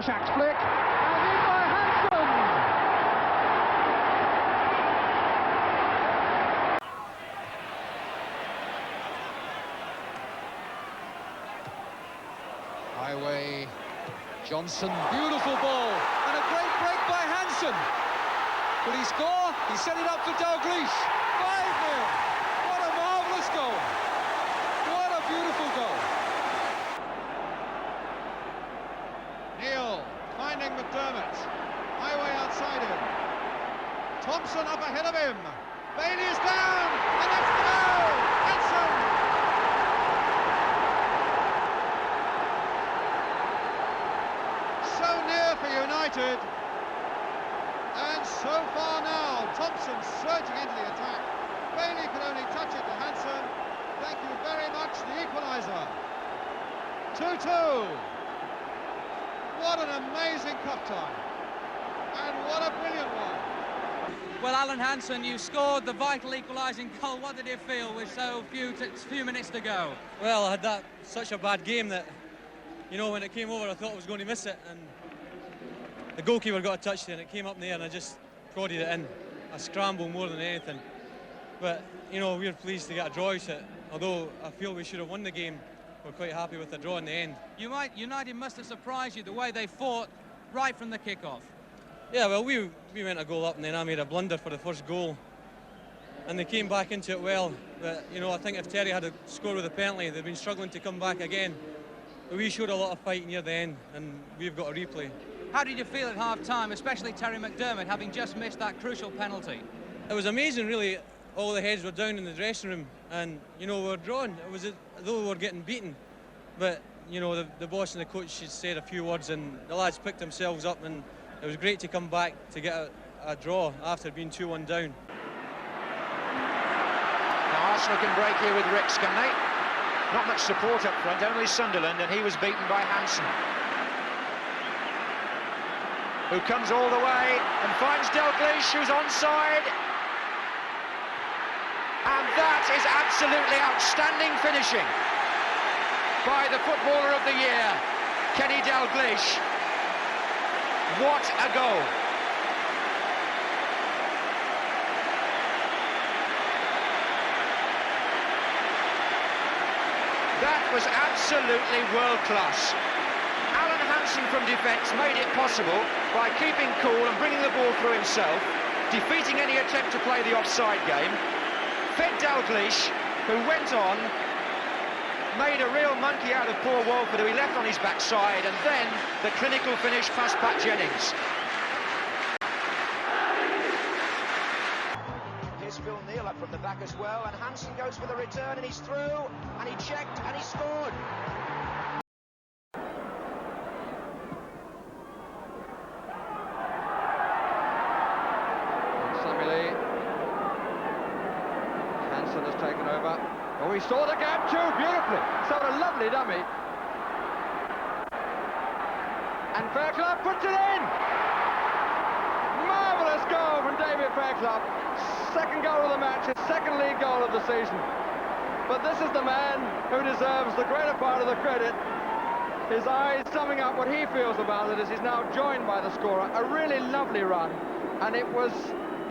Josh Axe flick, and in by Hansen! Highway, Johnson, beautiful ball, and a great break by Hansen. Will he score? He set it up for Dalglish. 5-0. What a marvellous goal. What a beautiful goal. Neal finding McDermott. Highway outside him. Thompson up ahead of him. Bailey is down, and that's the goal. Hansen. So near for United, and so far now. Thompson surging into the attack. Bailey could only touch it to Hansen. Thank you very much, the equaliser. 2-2. What an amazing cup time, and what a brilliant one. Well, Alan Hansen, you scored the vital equalising goal. What did it feel with so few minutes to go? Well, I had such a bad game that, you know, when it came over, I thought I was going to miss it, and the goalkeeper got a touch there, and it came up in the air, and I just prodded it in. I scrambled more than anything. But, you know, we're pleased to get a draw out of it. Although I feel we should have won the game, we're quite happy with the draw in the end. United must have surprised you the way they fought right from the kick-off. Yeah, well, we went a goal up, and then I made a blunder for the first goal. And they came back into it well. But, you know, I think if Terry had a score with a penalty, they've been struggling to come back again. But we showed a lot of fight near the end, and we've got a replay. How did you feel at half-time, especially Terry McDermott having just missed that crucial penalty? It was amazing, really. All the heads were down in the dressing room, and, you know, we were drawn. It was as though we were getting beaten. But, you know, the boss and the coach said a few words, and the lads picked themselves up, and it was great to come back to get a draw after being 2-1 down. Now Arsenal can break here with Ricks, can they? Not much support up front, only Sunderland, and he was beaten by Hansen, who comes all the way and finds Dalglish, who's onside. And that is absolutely outstanding finishing by the footballer of the year, Kenny Dalglish. What a goal! That was absolutely world-class. Alan Hansen from defence made it possible by keeping cool and bringing the ball through himself, defeating any attempt to play the offside game. Fed Dalglish, who went on, made a real monkey out of poor Walford, who he left on his backside, and then the clinical finish past Pat Jennings. Here's Phil Neal up from the back as well, and Hansen goes for the return, and he's through, and he checked, and he scored. Hansen has taken over. Oh, he saw the gap too, beautifully. Sort a lovely dummy. And Fairclough puts it in! Marvellous goal from David Fairclough. Second goal of the match, his second league goal of the season. But this is the man who deserves the greater part of the credit. His eyes summing up what he feels about it as he's now joined by the scorer. A really lovely run. And it was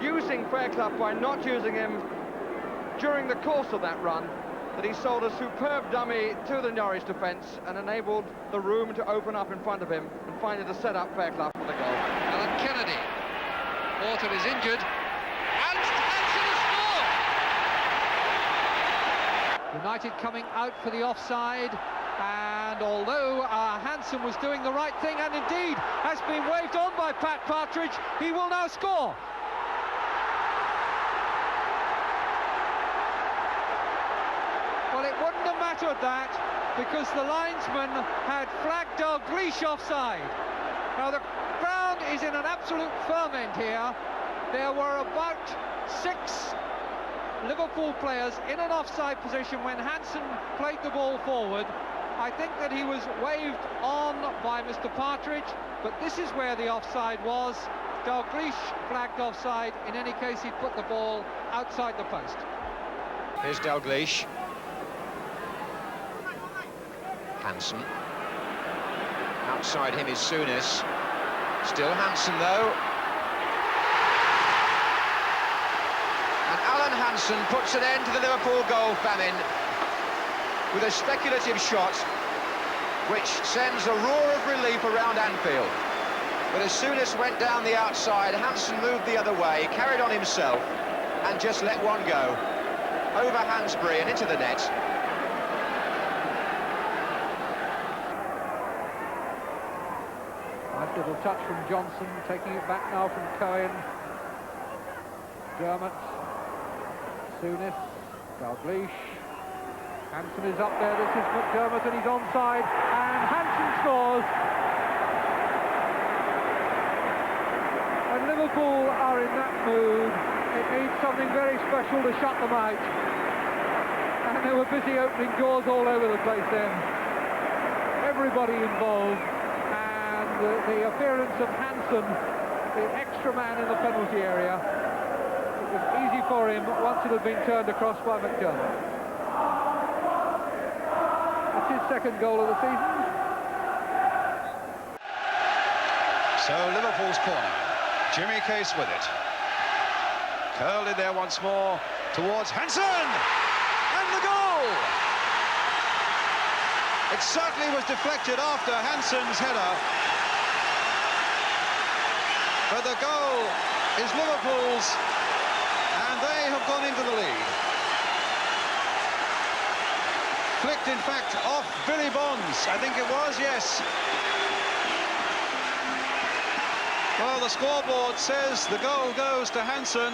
using Fairclough by not using him during the course of that run that he sold a superb dummy to the Norwich defence and enabled the room to open up in front of him and finally to set up Fairclough for the goal. Alan Kennedy. Orton is injured. And Hansen has scored! United coming out for the offside, and although Hansen was doing the right thing and indeed has been waved on by Pat Partridge, he will now score. Well, it wouldn't have mattered that because the linesman had flagged Dalglish offside. Now the ground is in an absolute ferment here. There were about 6 Liverpool players in an offside position when Hansen played the ball forward. I think that he was waved on by Mr. Partridge, but this is where the offside was. Dalglish flagged offside. In any case, he put the ball outside the post. Here's Dalglish. Hansen. Out Outside him is Souness. Still Hansen, though. And Alan Hansen puts an end to the Liverpool goal famine with a speculative shot which sends a roar of relief around Anfield. But as soon as went down the outside, Hansen moved the other way, carried on himself, and just let one go. Over Hansbury and into the net. Nice little touch from Johnson, taking it back now from Cohen. Dermot. Souness. Dalglish. Hansen is up there, this is McDermott, and he's onside, and Hansen scores. When Liverpool are in that mood, it needs something very special to shut them out. And they were busy opening doors all over the place then. Everybody involved, and the appearance of Hansen, the extra man in the penalty area, it was easy for him once it had been turned across by McDermott. It's his second goal of the season. So Liverpool's corner. Jimmy Case with it. Curled in there once more towards Hansen! And the goal! It certainly was deflected after Hansen's header. But the goal is Liverpool's, and they have gone into the lead. Flicked, in fact, off Billy Bonds, I think it was, yes. Well, the scoreboard says the goal goes to Hansen,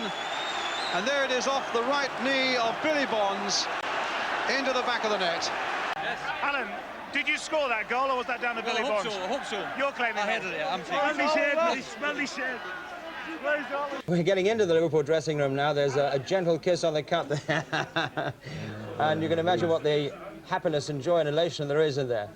and there it is off the right knee of Billy Bonds into the back of the net. Yes. Alan, did you score that goal, or was that down to Billy Bonds? I hope so. You're claiming I headed it, I'm taking Smelly shed. We're getting into the Liverpool dressing room now. There's a gentle kiss on the cup there. And you can imagine what the happiness and joy and elation there is in there.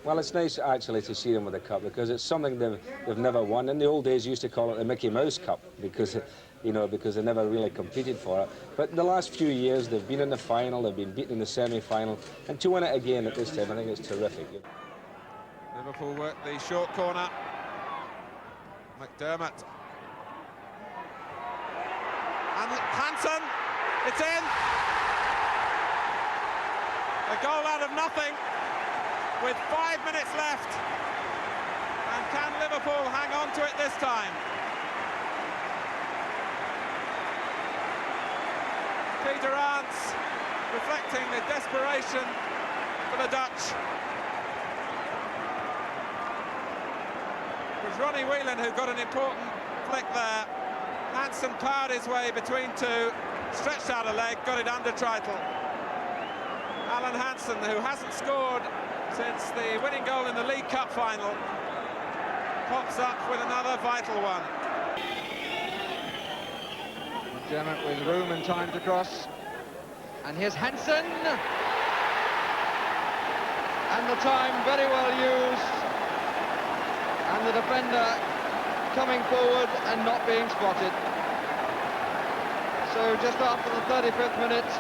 Well, it's nice actually to see them with a cup because it's something they've never won. In the old days, used to call it the Mickey Mouse Cup because, you know, because they never really competed for it. But in the last few years, they've been in the final, they've been beaten in the semi-final, and to win it again at this time, I think it's terrific. Liverpool work the short corner. McDermott. And Hansen, it's in. A goal out of nothing with 5 minutes left. And can Liverpool hang on to it this time? Peter Arntz reflecting the desperation for the Dutch. It was Ronnie Whelan who got an important flick there. Hansen powered his way between two, stretched out a leg, got it under Tritle. Alan Hansen, who hasn't scored since the winning goal in the League Cup final, pops up with another vital one. McDermott with room and time to cross. And here's Hansen. And the time very well used. And the defender coming forward and not being spotted. So just after the 35th minute,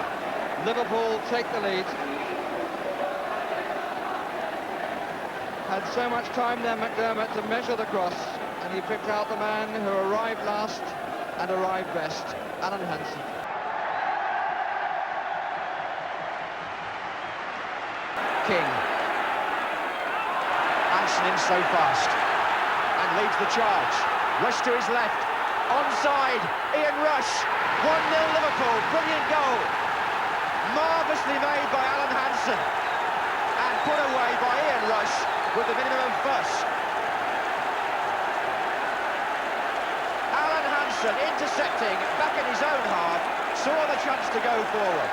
Liverpool take the lead. Had so much time there, McDermott, to measure the cross, and he picked out the man who arrived last and arrived best, Alan Hansen. King. Hansen in so fast, and leads the charge. Rush to his left, onside, Ian Rush, 1-0 Liverpool, brilliant goal. Marvellously made by Alan Hansen, and put away by Ian Rush with the minimum fuss. Alan Hansen intercepting back in his own half, saw the chance to go forward.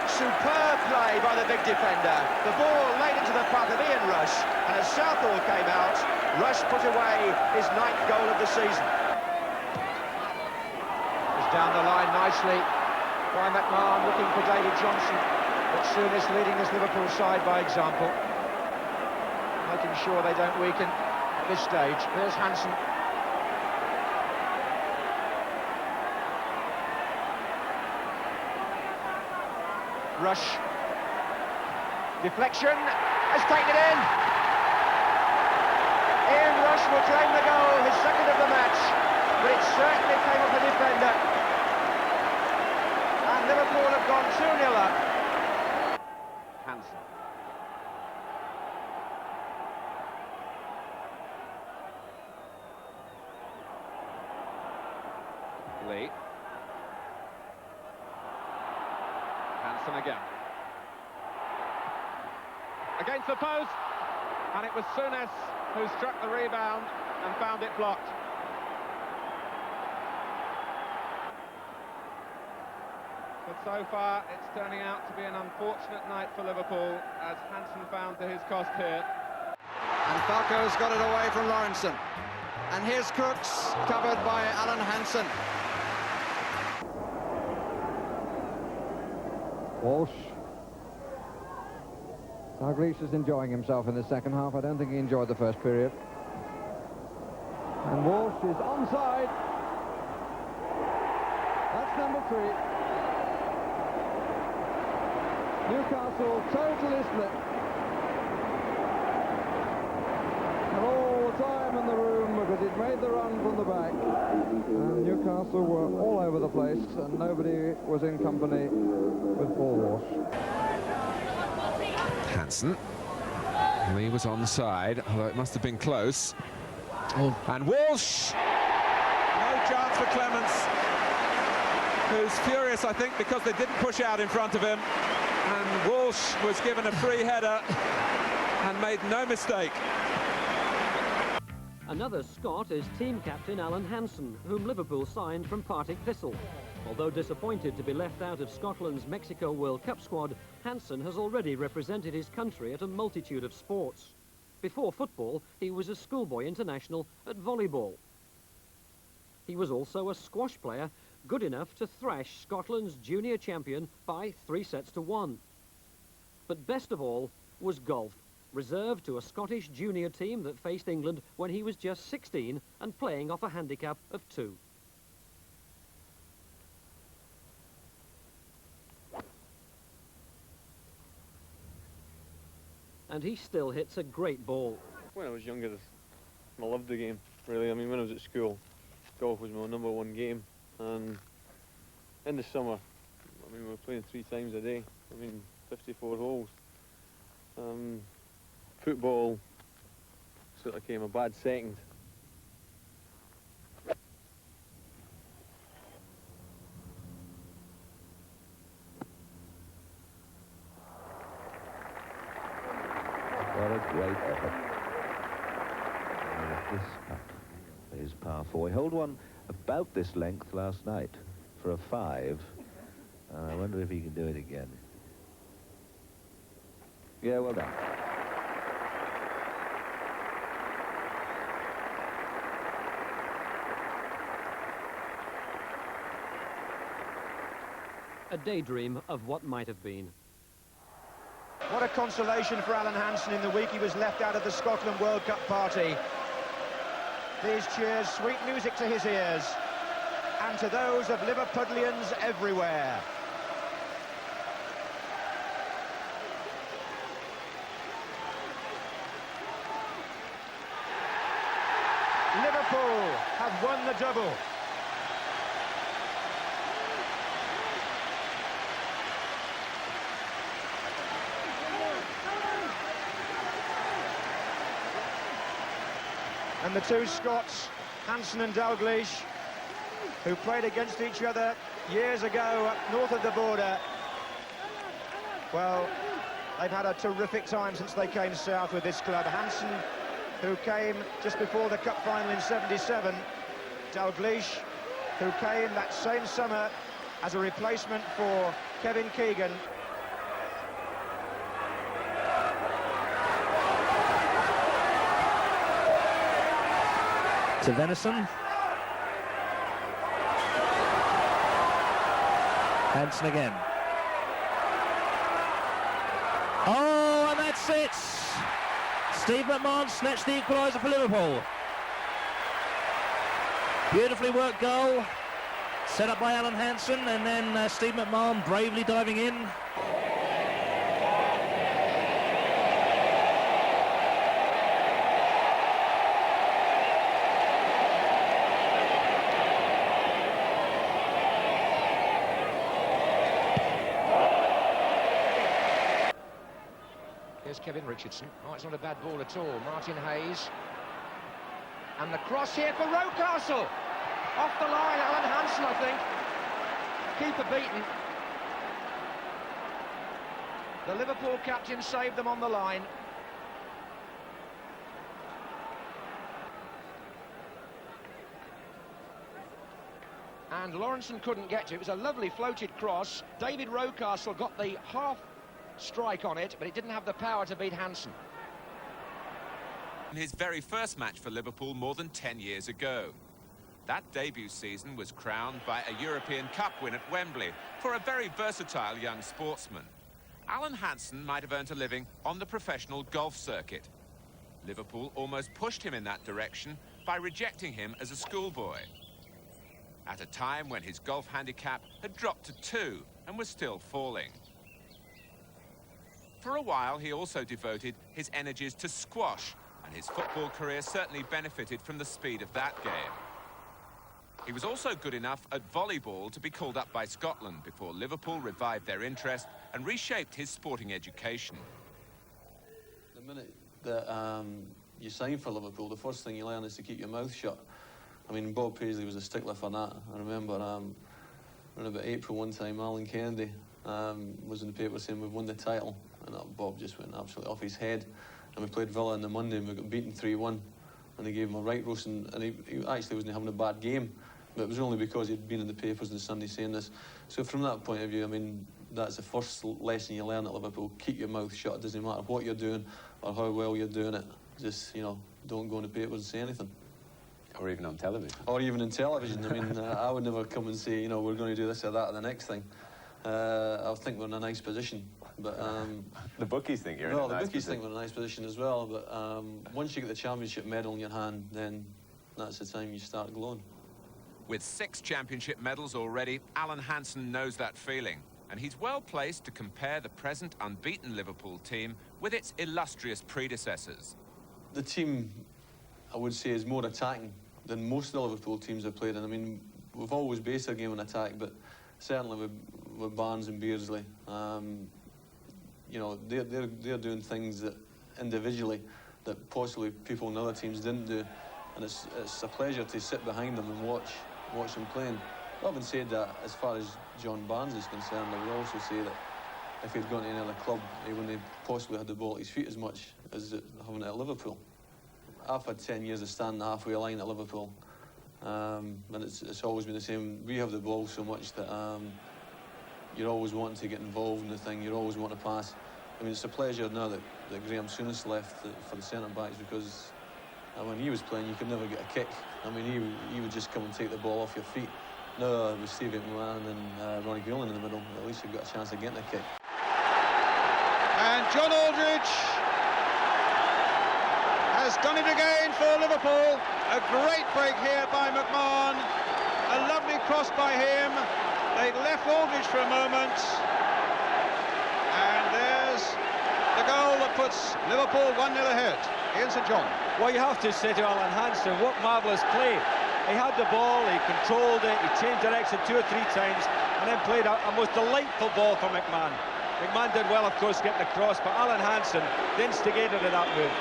Superb play by the big defender. The ball laid into the path of Ian Rush, and as Southall came out, Rush put away his 9th goal of the season. It's down the line nicely by McMahon, looking for David Johnson, but Souness leading this Liverpool side by example, making sure they don't weaken at this stage. There's Hansen. Rush. Deflection. has taken it in. Ian Rush will claim the goal, his second of the match, but it certainly came off a defender. And Liverpool have gone 2-0 up. Hansen. Lee. Hansen again. Against the post, and it was Souness who struck the rebound and found it blocked. But so far, it's turning out to be an unfortunate night for Liverpool, as Hansen found to his cost here. And Falco's got it away from Lawrenson. And here's Crooks, covered by Alan Hansen. Walsh. Dalglish is enjoying himself in the second half. I don't think he enjoyed the first period. And Walsh is onside. That's number 3. Newcastle totally split. And all the time in the room, because it made the run from the back. And Newcastle were all over the place, and nobody was in company with Paul Walsh. Hansen. Lee was onside, although it must have been close. And Walsh! No chance for Clements, who's furious, I think, because they didn't push out in front of him. And Walsh was given a free header and made no mistake. Another Scot is team captain Alan Hansen, whom Liverpool signed from Partick Thistle. Although disappointed to be left out of Scotland's Mexico World Cup squad, Hansen has already represented his country at a multitude of sports. Before football, he was a schoolboy international at volleyball. He was also a squash player, good enough to thrash Scotland's junior champion by 3-1. But best of all was golf, reserved to a Scottish junior team that faced England when he was just 16 and playing off a handicap of 2. And he still hits a great ball. When I was younger, I loved the game, really. I mean, when I was at school, golf was my #1 game. And in the summer, I mean, we were playing 3 times a day. I mean, 54 holes. Football sort of came a bad second. What a great effort. This putt is par 4. He held one about this length last night for a 5. I wonder if he can do it again. Yeah, well done. A daydream of what might have been. What a consolation for Alan Hansen in the week he was left out of the Scotland World Cup party. These cheers, sweet music to his ears, and to those of Liverpudlians everywhere. Liverpool have won the double. And the two Scots, Hansen and Dalglish, who played against each other years ago up north of the border, well, they've had a terrific time since they came south with this club. Hansen, who came just before the cup final in '77, Dalglish, who came that same summer as a replacement for Kevin Keegan. To Venison. Hansen again. Oh, and that's it! Steve McMahon snatched the equaliser for Liverpool. Beautifully worked goal, set up by Alan Hansen, and then Steve McMahon bravely diving in. Kevin Richardson. Oh, it's not a bad ball at all. Martin Hayes. And the cross here for Rocastle. Off the line, Alan Hansen, I think. Keeper beaten. The Liverpool captain saved them on the line. And Lawrenson couldn't get to it. It was a lovely floated cross. David Rocastle got the half strike on it, but it didn't have the power to beat Hansen. In his very first match for Liverpool more than 10 years ago. That debut season was crowned by a European Cup win at Wembley for a very versatile young sportsman. Alan Hansen might have earned a living on the professional golf circuit. Liverpool almost pushed him in that direction by rejecting him as a schoolboy. At a time when his golf handicap had dropped to 2 and was still falling. For a while, he also devoted his energies to squash, and his football career certainly benefited from the speed of that game. He was also good enough at volleyball to be called up by Scotland before Liverpool revived their interest and reshaped his sporting education. The minute that you sign for Liverpool, the first thing you learn is to keep your mouth shut. I mean, Bob Paisley was a stickler for that. I remember around about April one time, Alan Kennedy was in the paper saying we've won the title, and Bob just went absolutely off his head. And we played Villa on the Monday and we got beaten 3-1, and they gave him a right roast, and he actually wasn't having a bad game, but it was only because he'd been in the papers on Sunday saying this. So from that point of view, I mean, that's the first lesson you learn at Liverpool. Keep your mouth shut. It doesn't matter what you're doing or how well you're doing it. Just, you know, don't go in the papers and say anything. Or even on television. Or even in television. I mean, I would never come and say, you know, we're going to do this or that or the next thing. I think we're in a nice position. But the bookies think you're in a nice position. Well, the bookies think we're in a nice position as well. But once you get the championship medal in your hand, then that's the time you start glowing. With 6 championship medals already, Alan Hansen knows that feeling. And he's well placed to compare the present unbeaten Liverpool team with its illustrious predecessors. The team, I would say, is more attacking than most of the Liverpool teams have played in. I mean, we've always based our game on attack, but certainly with Barnes and Beardsley, you know, they're doing things that individually that possibly people in other teams didn't do, and it's a pleasure to sit behind them and watch them playing. Having said that, as far as John Barnes is concerned, I would also say that if he'd gone to any other club, he wouldn't have possibly had the ball at his feet as much as having it at Liverpool. I've had 10 years of standing halfway line at Liverpool, and it's always been the same. We have the ball so much that you're always wanting to get involved in the thing, you're always wanting to pass. I mean, it's a pleasure now that Graham Souness left for the centre-backs, because when he was playing, you could never get a kick. I mean, he would just come and take the ball off your feet. Now with Steve McMahon and Ronnie Gillen in the middle, at least you've got a chance of getting a kick. And John Aldridge has done it again for Liverpool. A great break here by McMahon. A lovely cross by him. They left Aldridge for a moment. And there's the goal that puts Liverpool 1-0 ahead. Ian St John. Well, you have to say to Alan Hansen, what marvellous play. He had the ball, he controlled it, he changed direction 2 or 3 times, and then played a most delightful ball for McMahon. McMahon did well, of course, getting the cross, but Alan Hansen, the instigator of that move.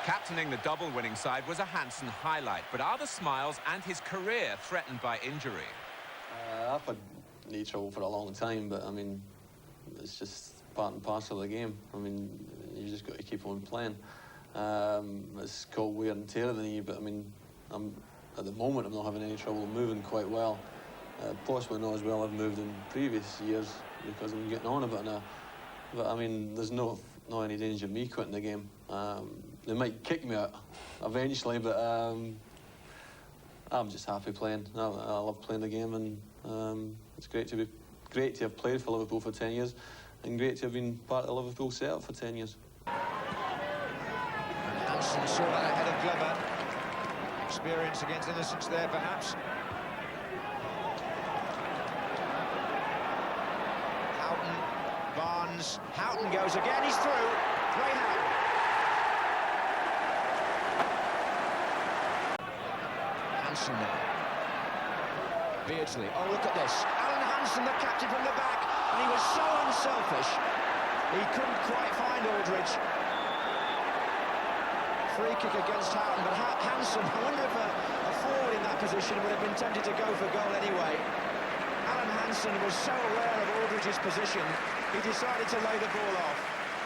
Captaining the double-winning side was a Hansen highlight, but are the smiles and his career threatened by injury? I've had knee trouble for a long time, but I mean, it's just part and parcel of the game. I mean, you just got to keep on playing. It's called wear and tear of the knee, but I mean, at the moment I'm not having any trouble moving quite well. Possibly not as well I've moved in previous years because I'm getting on a bit now. But I mean, there's not any danger of me quitting the game. They might kick me out eventually, but I'm just happy playing. I love playing the game, and it's great to have played for Liverpool for 10 years, and great to have been part of the Liverpool setup for 10 years. Hansen saw that ahead of Glover. Experience against innocence there, perhaps. Houghton, Barnes. Houghton goes again. He's through. Ray Houghton. Hansen now. Beardsley. Oh, look at this. Alan Hansen, the captain from the back, and he was so unselfish He couldn't quite find Aldridge. Free kick against Houghton, but Hansen, I wonder if a forward in that position would have been tempted to go for goal anyway. Alan Hansen was so aware of Aldridge's position, he decided to lay the ball off.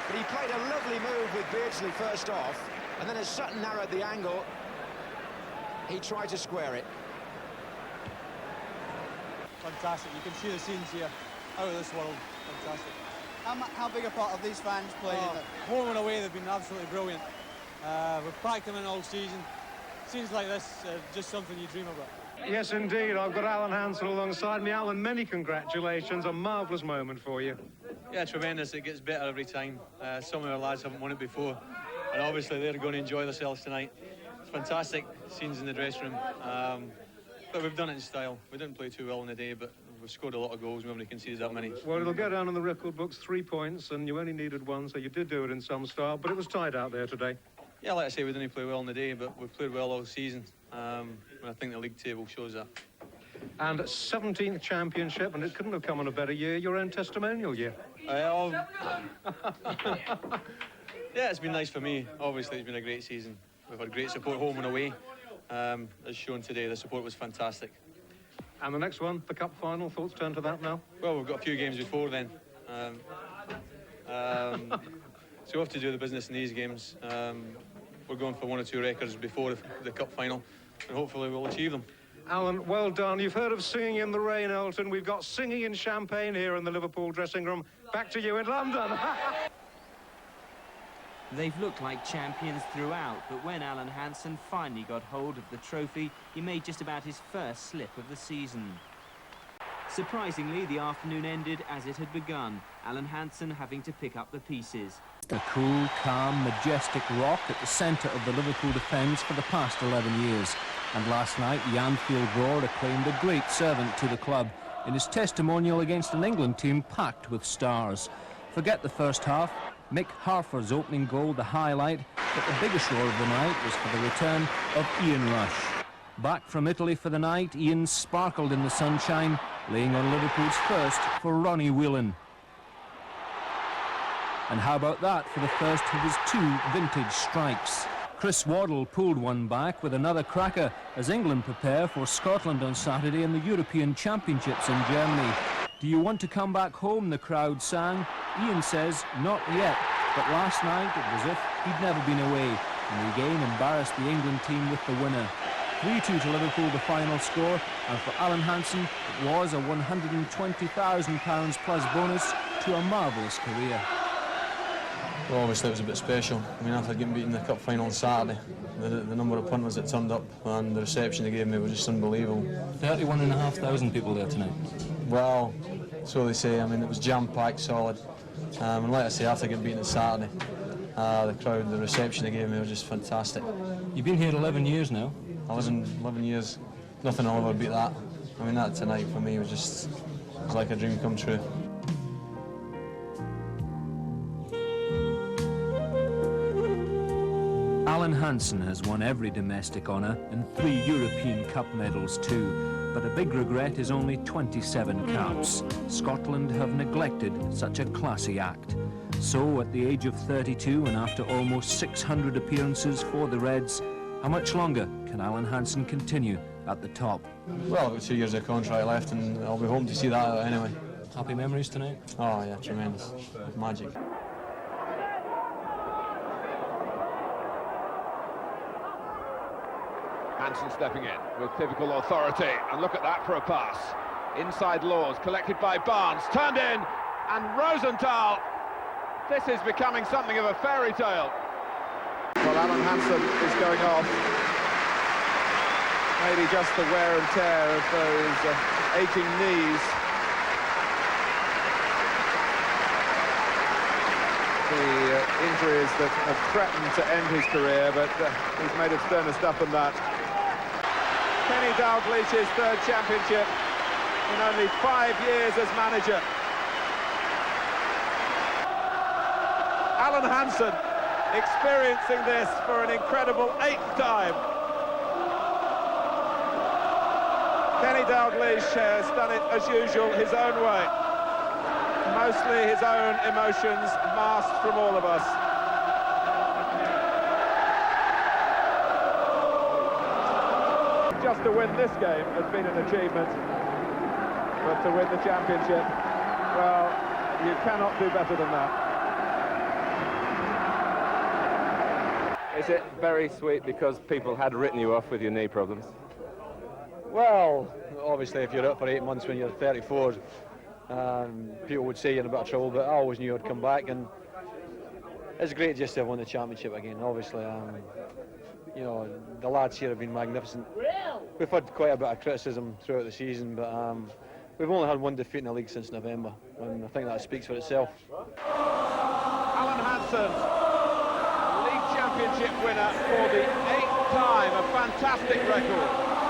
But he played a lovely move with Beardsley first off, and then as Sutton narrowed the angle, he tried to square it. Fantastic, you can see the scenes here out of this world. Fantastic. How big a part of these fans playing in it? Home and away, they've been absolutely brilliant. We've packed them in all season. Scenes like this, just something you dream about. Yes, indeed. I've got Alan Hansen alongside me. Alan, many congratulations. A marvellous moment for you. Yeah, tremendous. It gets better every time. Some of our lads haven't won it before, and obviously they're going to enjoy themselves tonight. It's fantastic scenes in the dressing room. But we've done it in style. We didn't play too well in the day, but we've scored a lot of goals. We haven't conceded that many. Well, it'll go down in the record books, 3 points, and you only needed 1, so you did do it in some style, but it was tight out there today. Yeah, like I say, we didn't play well in the day, but we've played well all season. And I think the league table shows that. And 17th championship, and it couldn't have come on a better year, your own testimonial year. Yeah, it's been nice for me. Obviously, it's been a great season. We've had great support home and away. As shown today, the support was fantastic. And the next one, the cup final, thoughts turn to that now? Well, we've got a few games before then. So we have to do the business in these games. We're going for 1 or 2 records before the cup final, and hopefully we'll achieve them. Alan, well done. You've heard of singing in the rain, Elton. We've got singing in Champagne here in the Liverpool dressing room. Back to you in London. They've looked like champions throughout, but when Alan Hansen finally got hold of the trophy, he made just about his first slip of the season. Surprisingly, the afternoon ended as it had begun, Alan Hansen having to pick up the pieces. The cool, calm, majestic rock at the centre of the Liverpool defence for the past 11 years. And last night, the Anfield Roar acclaimed a great servant to the club in his testimonial against an England team packed with stars. Forget the first half. Mick Harford's opening goal, the highlight, but the biggest roar of the night was for the return of Ian Rush. Back from Italy for the night, Ian sparkled in the sunshine, laying on Liverpool's first for Ronnie Whelan. And how about that for the first of his 2 vintage strikes? Chris Waddle pulled one back with another cracker as England prepare for Scotland on Saturday in the European Championships in Germany. Do you want to come back home, the crowd sang. Ian says, not yet, but last night it was as if he'd never been away, and he again embarrassed the England team with the winner. 3-2 to Liverpool, the final score, and for Alan Hansen it was a £120,000 plus bonus to a marvellous career. Well, obviously it was a bit special. I mean, after getting beaten in the cup final on Saturday, the number of punters that turned up and the reception they gave me was just unbelievable. 31,500 people there tonight. Well, so they say. I mean, it was jam-packed, solid. And like I say, after getting beaten on Saturday, the crowd, the reception they gave me was just fantastic. You've been here 11 years now. 11 years. Nothing will ever beat that. I mean, that tonight for me was like a dream come true. Alan Hansen has won every domestic honour and 3 European Cup medals too, but a big regret is only 27 caps. Scotland have neglected such a classy act. So at the age of 32 and after almost 600 appearances for the Reds, how much longer can Alan Hansen continue at the top? Well, I've got 2 years of contract left and I'll be home to see that out anyway. Happy memories tonight? Oh yeah, tremendous. Magic. Hansen stepping in with typical authority, and look at that for a pass. Inside Laws, collected by Barnes, turned in, and Rosenthal. This is becoming something of a fairy tale. Well, Alan Hansen is going off. Maybe just the wear and tear of those aching knees. The injuries that have threatened to end his career, but he's made of sterner stuff than that. Kenny Dalglish's 3rd championship in only 5 years as manager. Alan Hansen experiencing this for an incredible 8th time. Kenny Dalglish has done it as usual his own way. mostly his own emotions masked from all of us. Just to win this game has been an achievement, but to win the championship, well, you cannot do better than that. Is it very sweet because people had written you off with your knee problems? Well, obviously if you're out for 8 months when you're 34, people would say you're in a bit of trouble, but I always knew I'd come back, and it's great just to have won the championship again. Obviously, you know, the lads here have been magnificent. We've had quite a bit of criticism throughout the season, but we've only had one defeat in the league since November, and I think that speaks for itself. Alan Hansen, league championship winner for the 8th time, a fantastic record.